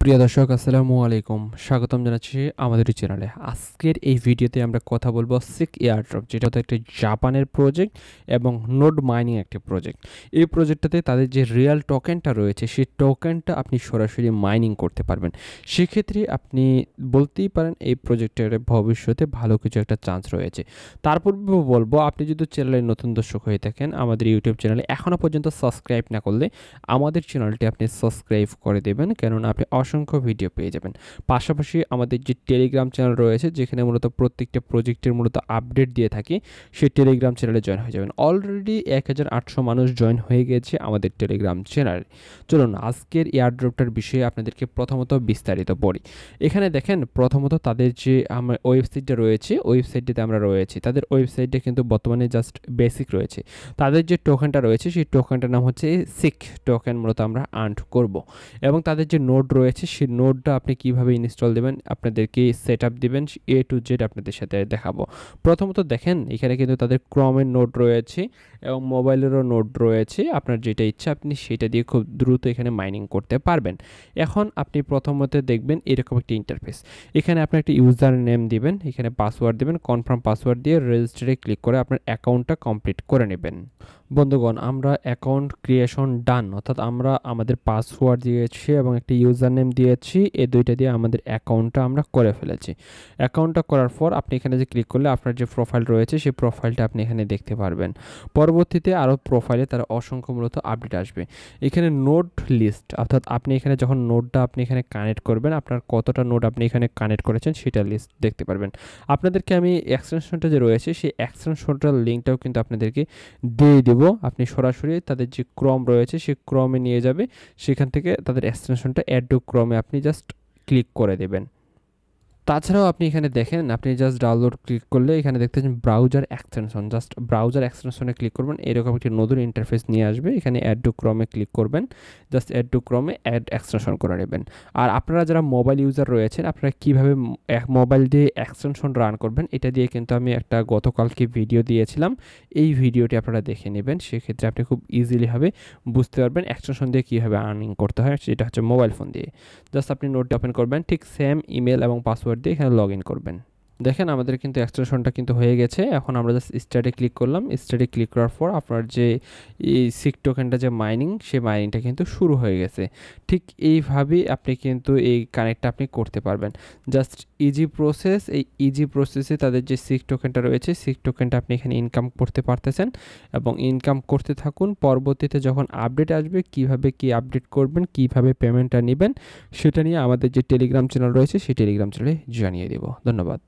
প্রিয় দর্শক আসসালামু আলাইকুম, স্বাগতম জানাচ্ছি আমাদের এই চ্যানেলে। আজকের এই ভিডিওতে আমরা কথা বলবো সিক এয়ারড্রপ, যেটা হচ্ছে একটি জাপানের প্রজেক্ট এবং নোড মাইনিং একটি প্রজেক্ট। এই প্রজেক্টটাতে তাদের যে রিয়েল টোকেনটা রয়েছে সেই টোকেনটা আপনি সরাসরি মাইনিং করতে পারবেন। সেক্ষেত্রে আপনি বলতেই পারেন এই প্রজেক্টের ভবিষ্যতে ভালো কিছু একটা চান্স রয়েছে। তারপর বলবো, আপনি যদি চ্যানেলের নতুন দর্শক হয়ে থাকেন, আমাদের ইউটিউব চ্যানেলে এখনও পর্যন্ত সাবস্ক্রাইব না করলে আমাদের চ্যানেলটি আপনি সাবস্ক্রাইব করে দেবেন, কেননা আপনি অসংখ্য ভিডিও পেয়ে যাবেন। পাশাপাশি আমাদের যে টেলিগ্রাম চ্যানেল রয়েছে, যেখানে মূলত প্রত্যেকটা প্রজেক্টের মূলত আপডেট দিয়ে থাকি, সেই টেলিগ্রাম চ্যানেলে জয়েন হয়ে যাবেন। অলরেডি 1800 মানুষ জয়েন হয়ে গেছে আমাদের টেলিগ্রাম চ্যানেলে। চলুন আজকের এয়ারড্রপটার বিষয়ে আপনাদেরকে প্রথমত বিস্তারিত বলি। এখানে দেখেন, প্রথমত তাদের যে আমার ওয়েবসাইটটা রয়েছে, ওয়েবসাইটটিতে আমরা রয়েছি। তাদের ওয়েবসাইটটা কিন্তু বর্তমানে জাস্ট বেসিক রয়েছে। তাদের যে টোকেনটা রয়েছে সেই টোকেনটার নাম হচ্ছে সিক টোকেন, মূলত আমরা আর্ন করব। এবং তাদের যে নোড রয়েছে সেই নোডটা আপনি কিভাবে ইনস্টল দেবেন, আপনাদেরকে সেট আপ দেবেন, এ টু জেড আপনাদের সাথে দেখাবো। প্রথমত দেখেন, এখানে কিন্তু তাদের ক্রমের নোড রয়েছে এবং মোবাইলেরও নোড রয়েছে। আপনার যেটা ইচ্ছা আপনি সেটা দিয়ে খুব দ্রুত এখানে মাইনিং করতে পারবেন। এখন আপনি প্রথমত দেখবেন এরকম একটি ইন্টারফেস। এখানে আপনি একটা ইউজার নেম দিবেন, এখানে পাসওয়ার্ড দিবেন, কনফার্ম পাসওয়ার্ড দিয়ে রেজিস্টারে ক্লিক করে আপনার অ্যাকাউন্টটা কমপ্লিট করে নেবেন। বন্ধুগণ, আমরা অ্যাকাউন্ট ক্রিয়েশন ডান, অর্থাৎ আমরা আমাদের পাসওয়ার্ড দিয়েছি এবং একটা ইউজার নেম দিয়েছি, এই দুইটা দিয়ে আমাদের অ্যাকাউন্টটা আমরা করে ফেলেছি। অ্যাকাউন্টটা করার পর আপনি এখানে যে ক্লিক করলে আপনার যে প্রোফাইল রয়েছে সেই প্রোফাইলটা আপনি এখানে দেখতে পারবেন। পরবর্তীতে আরও প্রোফাইলে তার অসংখ্য মূলত আপডেট আসবে। এখানে নোড লিস্ট, অর্থাৎ আপনি এখানে যখন নোডটা আপনি এখানে কানেক্ট করবেন, আপনার কতটা নোড আপনি এখানে কানেক্ট করেছেন সেটা লিস্ট দেখতে পারবেন। আপনাদেরকে আমি এক্সটেনশনটা যে রয়েছে সেই এক্সটেনশনটার লিঙ্কটাও কিন্তু আপনাদেরকে দিয়ে দেব। আপনি সরাসরি তাদের যে ক্রম রয়েছে সেই ক্রমে নিয়ে যাবে, সেখান থেকে তাদের এক্সটেনশনটা অ্যাড টু ক্রমে আপনি জাস্ট ক্লিক করে দেবেন। তাছাড়াও আপনি এখানে দেখেন, আপনি জাস্ট ডাউনলোড ক্লিক করলে এখানে দেখতে পাচ্ছেন ব্রাউজার এক্সটেনশন, জাস্ট ব্রাউজার এক্সটেনশনে ক্লিক করবেন, এরকম একটি নতুন ইন্টারফেস নিয়ে আসবে। এখানে অ্যাড টু ক্রমে ক্লিক করবেন, just add to Chrome add extension করে নেবেন। আর আপনারা যারা মোবাইল ইউজার রয়েছেন, আপনারা কীভাবে মোবাইল দিয়ে এক্সটেনশন রান করবেন, এটা দিয়ে কিন্তু আমি একটা গতকালকে ভিডিও দিয়েছিলাম। এই ভিডিওটি আপনারা দেখে নেবেন, সেক্ষেত্রে আপনি খুব ইজিলিভাবে বুঝতে পারবেন এক্সটেনশন দিয়ে কীভাবে আর্নিং করতে হয়, সেটা হচ্ছে মোবাইল ফোন দিয়ে। জাস্ট আপনি নোটটি ওপেন করবেন, ঠিক সেম ইমেল এবং পাসওয়ার্ড দিয়ে এখানে লগ ইন করবেন। দেখেন আমাদের কিন্তু এক্সটেনশনটা কিন্তু হয়ে গেছে। এখন আমরা জাস্ট স্টার্টে ক্লিক করলাম। স্টার্টে ক্লিক করার পর আপনার যে এই সিক টোকেনটা যে মাইনিং, সেই মাইনিংটা কিন্তু শুরু হয়ে গেছে। ঠিক এইভাবেই আপনি কিন্তু এই কানেক্টটা আপনি করতে পারবেন। Just easy process. এই ইজি প্রসেসে তাদের যে সিক টোকেনটা রয়েছে, সিক টোকেনটা আপনি এখানে ইনকাম করতে পারতেছেন এবং ইনকাম করতে থাকুন। পরবর্তীতে যখন আপডেট আসবে, কিভাবে কি আপডেট করবেন, কিভাবে পেমেন্টটা নেবেন, সেটা নিয়ে আমাদের যে টেলিগ্রাম চ্যানেল রয়েছে সেই টেলিগ্রাম চ্যানেলে জানিয়ে দেব। ধন্যবাদ।